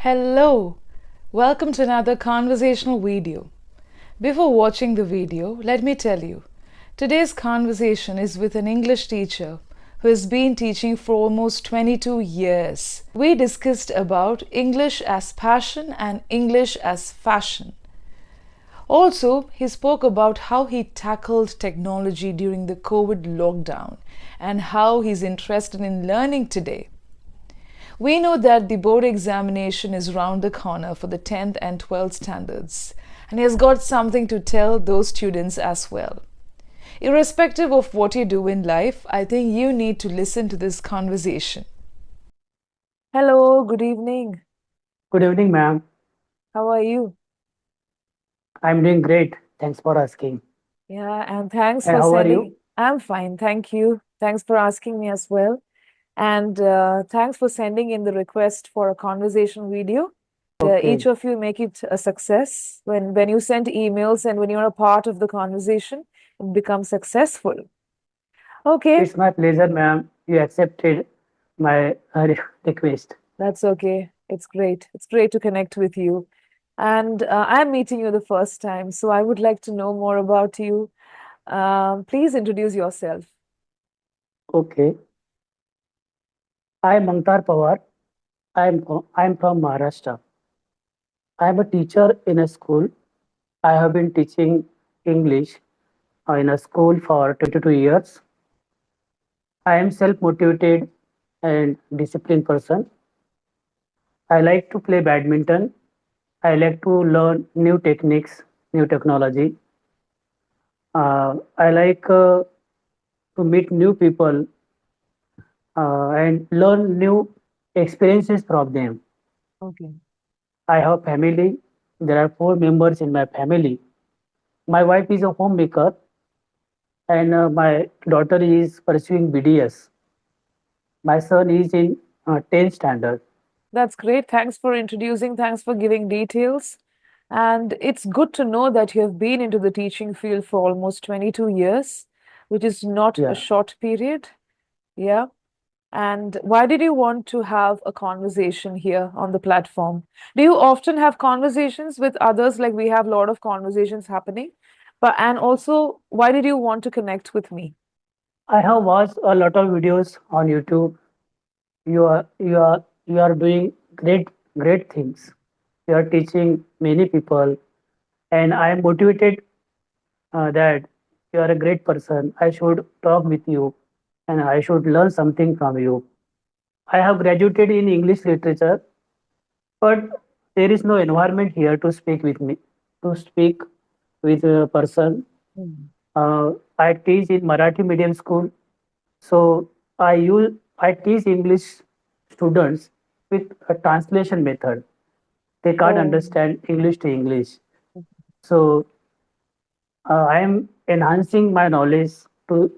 Hello, welcome to another conversational video. Before watching the video, let me tell you, today's conversation is with an English teacher who has been teaching for almost 22 years. We discussed about English as passion and English as fashion. Also, he spoke about how he tackled technology during the COVID lockdown and how he's interested in learning today. We know that the board examination is round the corner for the 10th and 12th standards, and he has got something to tell those students as well. Irrespective of what you do in life, I think you need to listen to this conversation. Hello, good evening. Good evening, ma'am. How are you? I'm doing great. Thanks for asking. Yeah, and thanks And for how are sending. you? I'm fine, thank you. Thanks for asking me as well. And thanks for sending in the request for a conversation video. Each Okay. of you make it a success. When you send emails and when you're a part of the conversation, it becomes successful. Okay, It's my pleasure, ma'am. You accepted my request. that's okay. It's great. It's great to connect with you. And I'm meeting you the first time, so I would like to know more about you. Please introduce yourself. Okay. I'm Mangtar Pawar. I'm from Maharashtra. I'm a teacher in a school. I have been teaching English in a school for 22 years. I am self-motivated and disciplined person. I like to play badminton. I like to learn new techniques, new technology. I like to meet new people and learn new experiences from them. Okay. I have family. There are four members in my family. My wife is a homemaker, and my daughter is pursuing BDS. My son is in 10th standard. That's great. Thanks for introducing. Thanks for giving details. And it's good to know that you have been into the teaching field for almost 22 years, which is not a Yeah, short period. Yeah. And why did you want to have a conversation here on the platform? Do you often have conversations with others? Like we have a lot of conversations happening. And also, why did you want to connect with me? I have watched a lot of videos on YouTube. You are doing great things. You are teaching many people, and I am motivated that you are a great person. I should talk with you and I should learn something from you. I have graduated in English literature, but there is no environment here to speak with me, to speak with a person. Mm. I teach in Marathi medium school, so I teach English students with a translation method. They can't Oh, understand English to English, so I am enhancing my knowledge to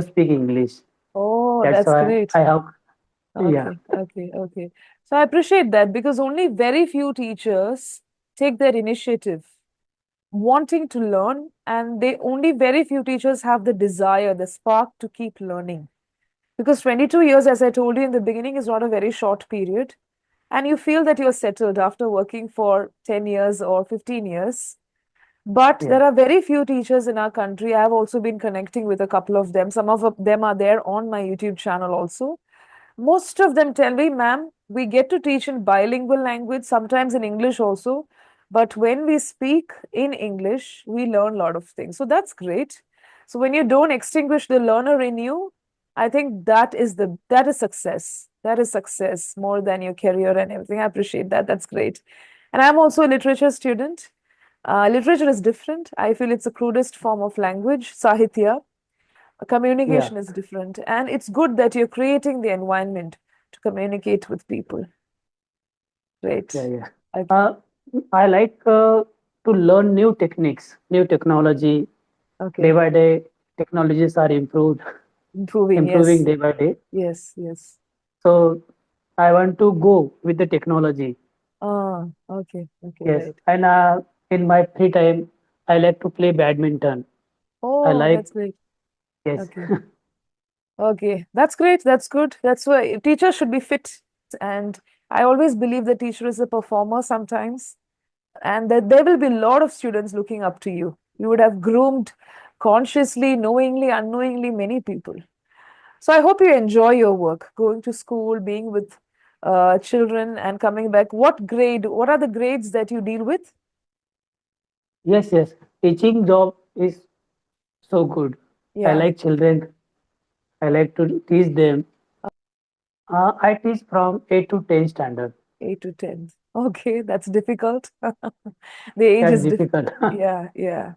speak English. oh, That's that's why great. I have, yeah, Okay. So I appreciate that because only very few teachers take that initiative, wanting to learn, and they only very few teachers have the desire, the spark to keep learning. Because 22 years, as I told you in the beginning, is not a very short period. And you feel that you're settled after working for 10 years or 15 years. But yeah, there are very few teachers in our country. I have also been connecting with a couple of them. Some of them are there on my YouTube channel also. Most of them tell me, ma'am, we get to teach in bilingual language, sometimes in English also. But when we speak in English, we learn a lot of things. So that's great. So when you don't extinguish the learner in you, I think that is success. That is success more than your career and everything. I appreciate that. That's great. And I'm also a literature student. Literature is different. I feel it's the crudest form of language, Sahitya. yeah, Communication is different, and it's good that you're creating the environment to communicate with people. yeah, Great. yeah. Okay. Uh, I like to learn new techniques, new technology. Day Okay. by day, technologies are Improving. improving Yes. day by day. Yes. Yes. So I want to go with the technology. Okay. Okay. Yes, Right. and in my free time, I like to play badminton. I Oh, like, that's great. yes, Okay. Okay. That's great. That's good. That's why teachers should be fit and I always believe the teacher is a performer sometimes, and that there will be a lot of students looking up to you. You would have groomed consciously, knowingly, unknowingly many people. So I hope you enjoy your work, going to school, being with children, and coming back. What are the grades that you deal with? Yes, yes. Teaching job is so good. I Yeah, like children. I like to teach them. I teach from 8 to 10 standard. 8 to 10. Okay, that's difficult. The age That's is difficult. yeah, yeah,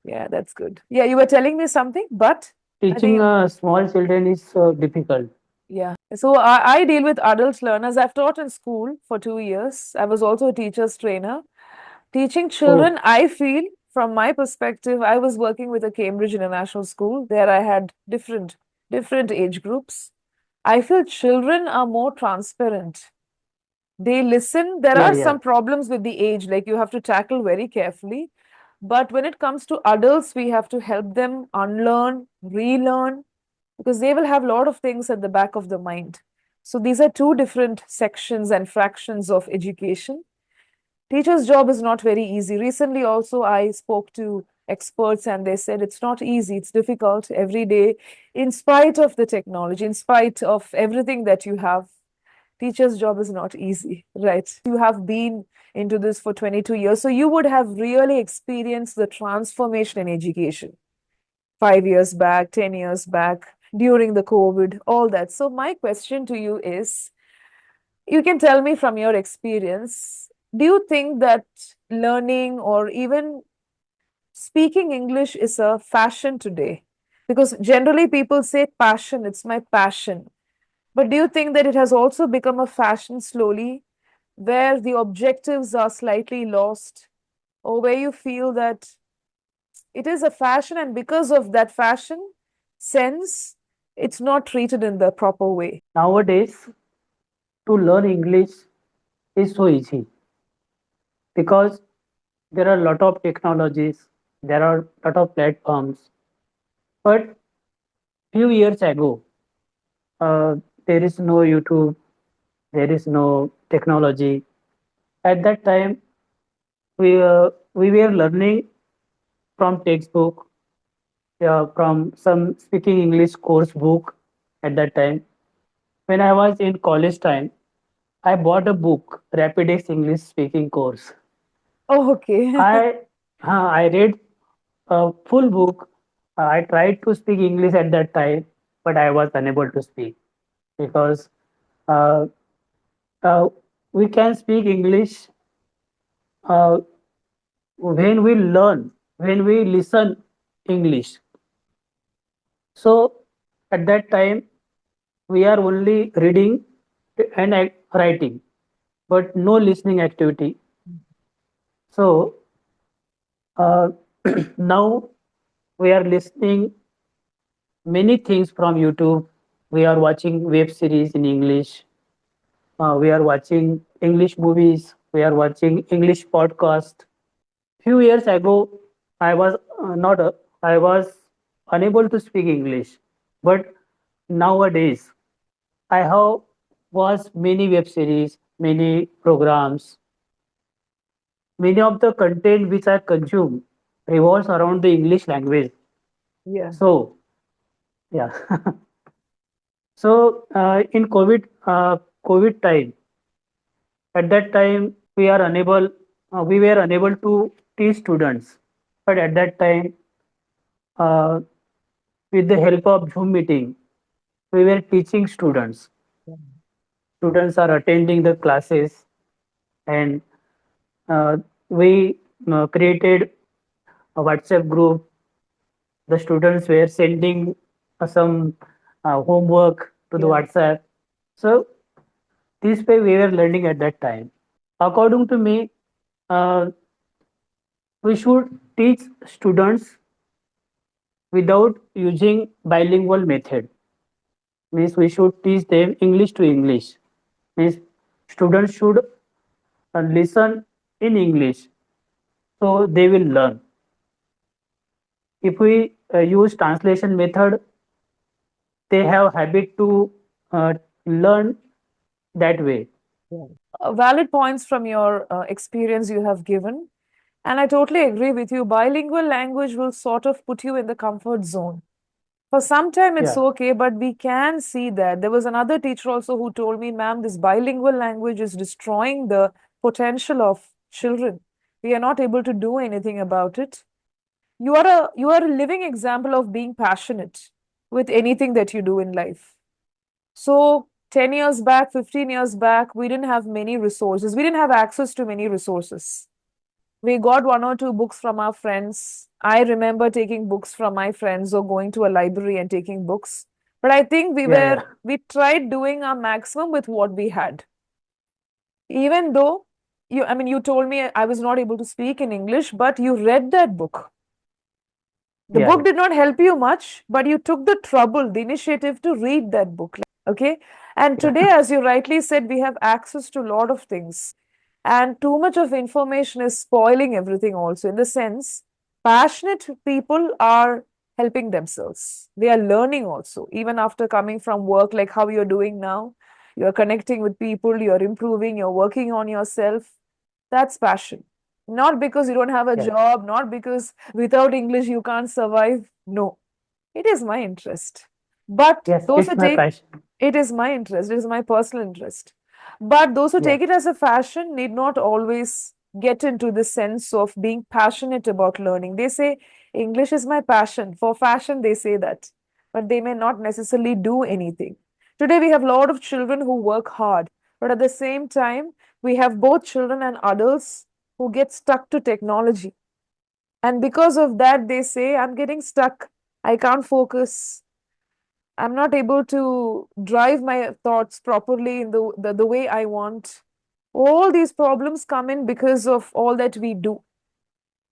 yeah, that's good. Yeah, you were telling me something, but I Teaching think, small children is so difficult. yeah. So I deal with adult learners. I've taught in school for 2 years. I was also a teacher's trainer. Teaching Oh, children, I feel, from my perspective, I was working with a Cambridge International School. There I had different age groups. I feel children are more transparent. They listen. There yeah, are yeah. some problems with the age, like you have to tackle very carefully. But when it comes to adults, we have to help them unlearn, relearn, because they will have a lot of things at the back of the mind. So these are two different sections and fractions of education. Teacher's job is not very easy. Recently, also, I spoke to experts and they said it's not easy, it's difficult every day, in spite of the technology, in spite of everything that you have. Teacher's job is not easy, right? You have been into this for 22 years, so you would have really experienced the transformation in education 5 years back, 10 years back, during the COVID, all that. So, my question to you is, you can tell me from your experience, do you think that learning or even speaking English is a fashion today? Because generally people say passion, it's my passion. But do you think that it has also become a fashion slowly, where the objectives are slightly lost, or where you feel that it is a fashion and because of that fashion sense, it's not treated in the proper way? Nowadays, to learn English is so easy because there are a lot of technologies, there are a lot of platforms. But few years ago, uh, there is no YouTube, there is no technology. At that time, we were learning from textbook, from some speaking English course book. At that time, when I was in college time, I bought a book, Rapidex English Speaking Course. Oh, okay. I read a full book. I tried to speak English at that time, but I was unable to speak because uh, uh, we can speak English uh, when we learn, when we listen English. So at that time, we are only reading and writing, but no listening activity. So uh, now we are listening many things from YouTube. We are watching web series in English. We are watching English movies. We are watching English podcast. Few years ago, I was not I was unable to speak English, but nowadays I have watched many web series, many programs. Many of the content which I consume revolves around the English language. Yeah. So yeah, so in COVID time, at that time we were unable to teach students, but at that time, uh, with the help of Zoom meeting, we were teaching students. Students are attending the classes, and uh, we created a WhatsApp group. The students were sending some homework to the Yeah. WhatsApp. So this way we were learning at that time. According to me, uh, we should teach students without using bilingual method. Means we should teach them English to English. Means students should listen in English, so they will learn. If we use translation method, they have habit to learn that way. Yeah. Valid points from your experience you have given. And I totally agree with you. Bilingual language will sort of put you in the comfort zone. For some time, it's Yeah, okay, but we can see that. There was another teacher also who told me, ma'am, this bilingual language is destroying the potential of children. We are not able to do anything about it. You are a living example of being passionate with anything that you do in life. So 10 years back, 15 years back, we didn't have many resources. We didn't have access to many resources. We got one or two books from our friends. I remember taking books from my friends or going to a library and taking books. But I think yeah, yeah, we tried doing our maximum with what we had. Even though you told me I was not able to speak in English, but you read that book. The yeah, book yeah. did not help you much, but you took the trouble, the initiative to read that book. Okay. And Yeah. today, as you rightly said, we have access to a lot of things. And too much of information is spoiling everything, also, in the sense, passionate people are helping themselves. They are learning also, even after coming from work, like how you're doing now. You're connecting with people, you're improving, you're working on yourself. That's passion. Not because you don't have a Yeah. job, not because without English you can't survive. No, it is my interest. But Yes, those who it's my take passion. it is my interest, it is my personal interest. But those who Yeah, take it as a fashion need not always get into the sense of being passionate about learning. They say, English is my passion. For fashion, they say that. But they may not necessarily do anything. Today, we have a lot of children who work hard. But at the same time, we have both children and adults who get stuck to technology. And because of that, they say, I'm getting stuck. I can't focus. I'm not able to drive my thoughts properly in the way I want. All these problems come in because of all that we do.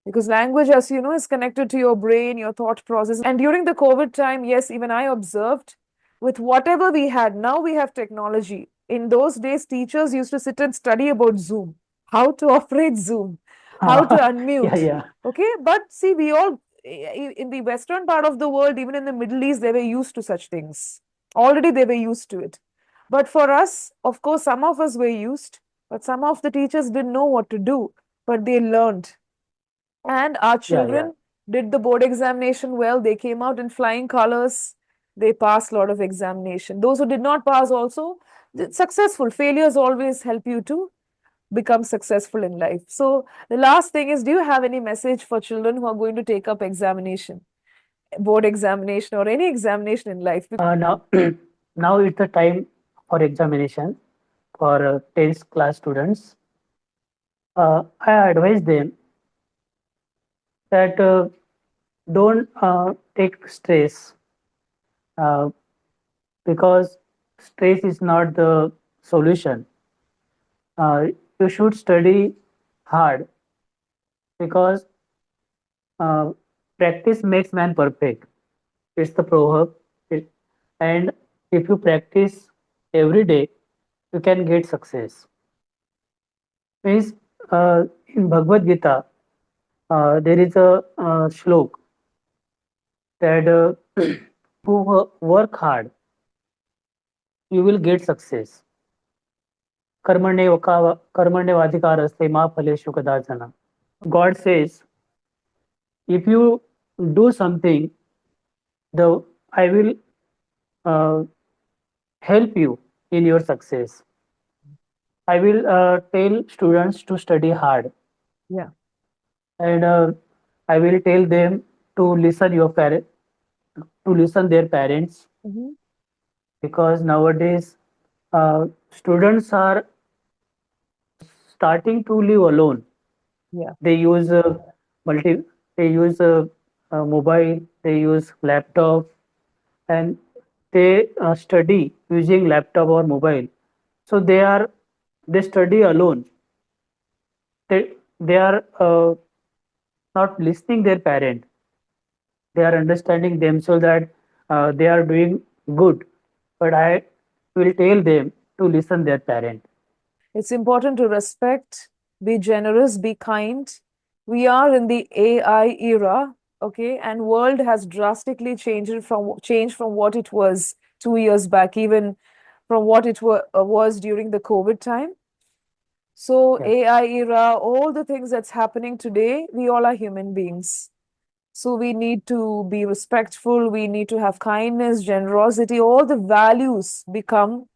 Because language, as you know, is connected to your brain, your thought process. And during the COVID time, yes, even I observed with whatever we had, now we have technology. In those days, teachers used to sit and study about Zoom, how to operate Zoom, how to yeah, unmute. yeah, Okay, but see, we all in the Western part of the world, even in the Middle East, they were used to such things. Already they were used to it. But for us, of course, some of us were used, but some of the teachers didn't know what to do, but they learned. And our yeah, yeah. children did the board examination well. They came out in flying colors. They passed a lot of examination. Those who did not pass also, successful. Failures always help you to become successful in life. So the last thing is, do you have any message for children who are going to take up examination, board examination or any examination in life? Now, now it's the time for examination for 10th class students. I advise them that don't take stress uh, because stress is not the solution. Uh, you should study hard because uh, practice makes man perfect. It's the proverb. It, and if you practice every day, you can get success. Means in Bhagavad Gita, there is a shlok that who work hard, you will get success. कर्मण्येवाधिकारस्ते मा फलेषु कदाचन. God says, if you do something, the I will uh, help you in your success. I will tell students to study hard, Yeah. and I will tell them to listen their parents, Mhm. because nowadays students are starting to live alone. Yeah. They use multi they use mobile, they use laptop, and they study using laptop or mobile. So they study alone. They are not listening their parent. They are understanding themselves that they are doing good, but I will tell them to listen their parent. It's important to respect, be generous, be kind. We are in the AI era, okay, and world has drastically changed from what it was 2 years back, even from what it was during the COVID time. So Yeah. AI era, all the things that's happening today, we all are human beings. So we need to be respectful, we need to have kindness, generosity, all the values become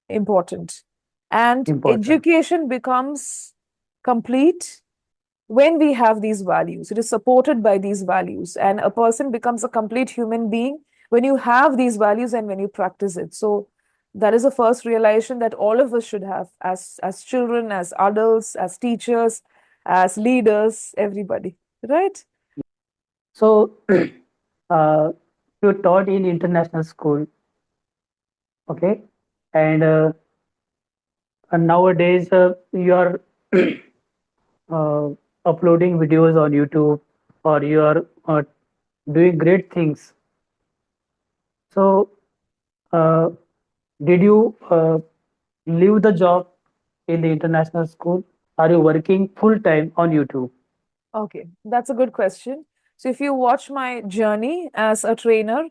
important. And Important. education becomes complete when we have these values. It is supported by these values. And a person becomes a complete human being when you have these values and when you practice it. So that is the first realization that all of us should have as children, as adults, as teachers, as leaders, everybody. Right? So, uh, you taught in international school, okay? And nowadays, you are uh, uploading videos on YouTube, or you are doing great things. So, uh, did you leave the job in the international school? Are you working full time on YouTube? Okay, that's a good question. So if you watch my journey as a trainer,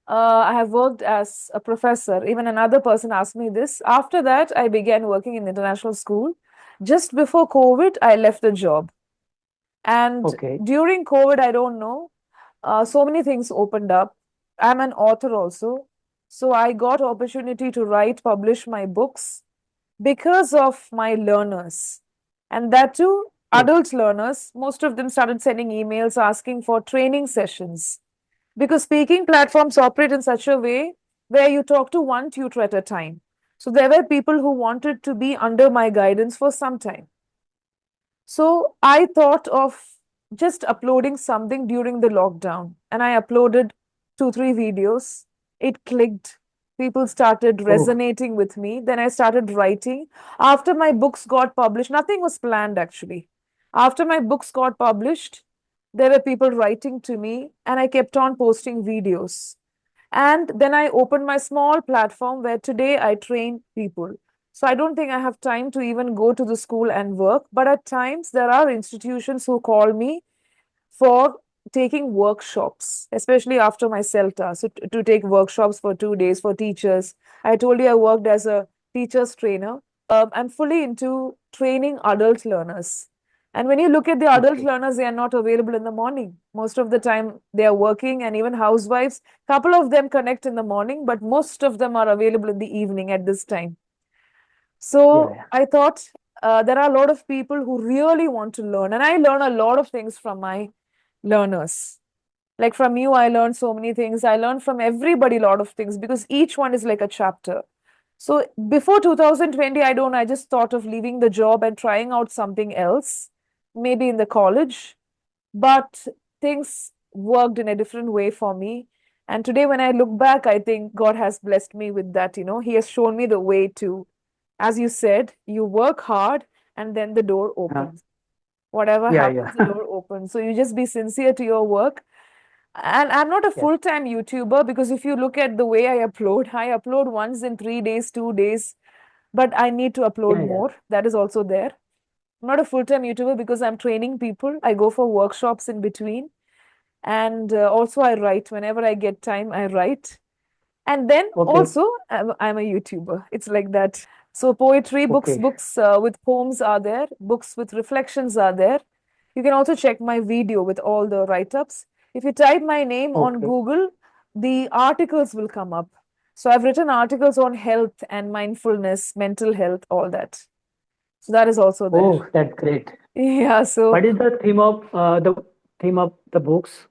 I have worked as a professor. Even another person asked me this. After that, I began working in international school. Just before COVID, I left the job. And Okay. during COVID, I don't know, so many things opened up. I'm an author also. So I got opportunity to write, publish my books because of my learners. And that too, Yes. adult learners, most of them started sending emails asking for training sessions because speaking platforms operate in such a way where you talk to one tutor at a time. So there were people who wanted to be under my guidance for some time. So I thought of just uploading something during the lockdown, and I uploaded 2, 3 videos. It clicked. People started Oh, resonating with me. Then I started writing. After my books got published, nothing was planned actually. After my books got published, there were people writing to me, and I kept on posting videos. And then I opened my small platform where today I train people. So I don't think I have time to even go to the school and work. But at times, there are institutions who call me for taking workshops, especially after my CELTA. So to take workshops for 2 days for teachers. I told you I worked as a teacher's trainer. I'm fully into training adult learners. And when you look at the adult okay. learners, they are not available in the morning. Most of the time, they are working, and even housewives. Couple of them connect in the morning, but most of them are available in the evening at this time. Yeah, So yeah. I thought there are a lot of people who really want to learn, and I learn a lot of things from my learners. Like from you, I learned so many things. I learned from everybody a lot of things because each one is like a chapter. So before 2020, I just thought of leaving the job and trying out something else, maybe in the college. But things worked in a different way for me. And today, when I look back, I think God has blessed me with that. He has shown me the way to, as you said, you work hard and then the door Uh, opens. Whatever yeah, happens, the yeah. door opens. So you just be sincere to your work. And I'm not a Yes. full-time YouTuber because if you look at the way I upload once in 3 days, 2 days, but I need to upload Yeah, yeah. more. That is also there. I'm not a full-time YouTuber because I'm training people. I go for workshops in between. And also, I write. Whenever I get time, I write. And then Okay. also, I'm a YouTuber. It's like that. So poetry, Okay. books with poems are there, books with reflections are there. You can also check my video with all the write-ups. If you type my name on Okay. Google, the articles will come up. So I've written articles on health and mindfulness, mental health, all that. So that is also there. Oh, that's great. Yeah, so What is the theme of the books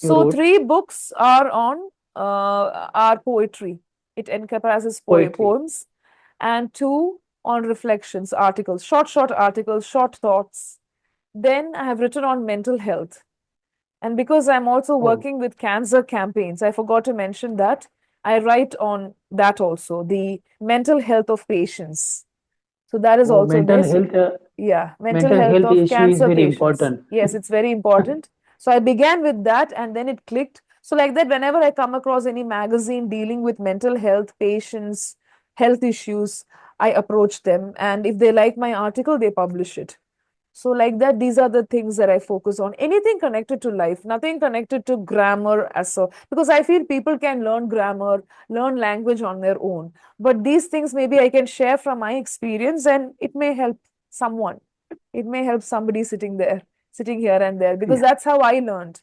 you so wrote? three books are on are poetry. It encompasses Poetry. poems, and two on reflections, articles, short articles, short thoughts. Then I have written on mental health. And because I'm also Oh, working with cancer campaigns, I forgot to mention that I write on that also, the mental health of patients. So that is oh, also mental there. So health. yeah, mental Mental health health of issue is cancer very patients. important. Yes, it's very important. So I began with that and then it clicked. So, like that, whenever I come across any magazine dealing with mental health, patients, health issues, I approach them. And if they like my article, they publish it. So, like that, these are the things that I focus on. Anything connected to life, nothing connected to grammar as so, because I feel people can learn grammar, learn language on their own. But these things maybe I can share from my experience and it may help someone. It may help somebody sitting there, sitting here and there, because Yeah, that's how I learned.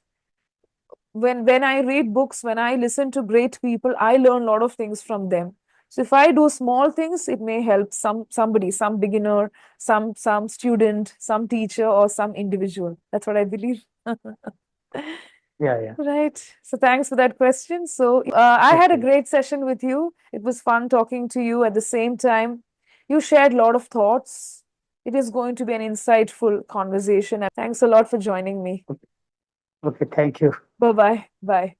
When I read books, when I listen to great people, I learn a lot of things from them. So if I do small things, it may help somebody, some beginner, some student, some teacher, or some individual. That's what I believe. yeah, yeah. Right. So thanks for that question. So I had a Okay. great session with you. It was fun talking to you. At the same time, you shared a lot of thoughts. It is going to be an insightful conversation. Thanks a lot for joining me. Okay. Thank you. Bye bye. Bye.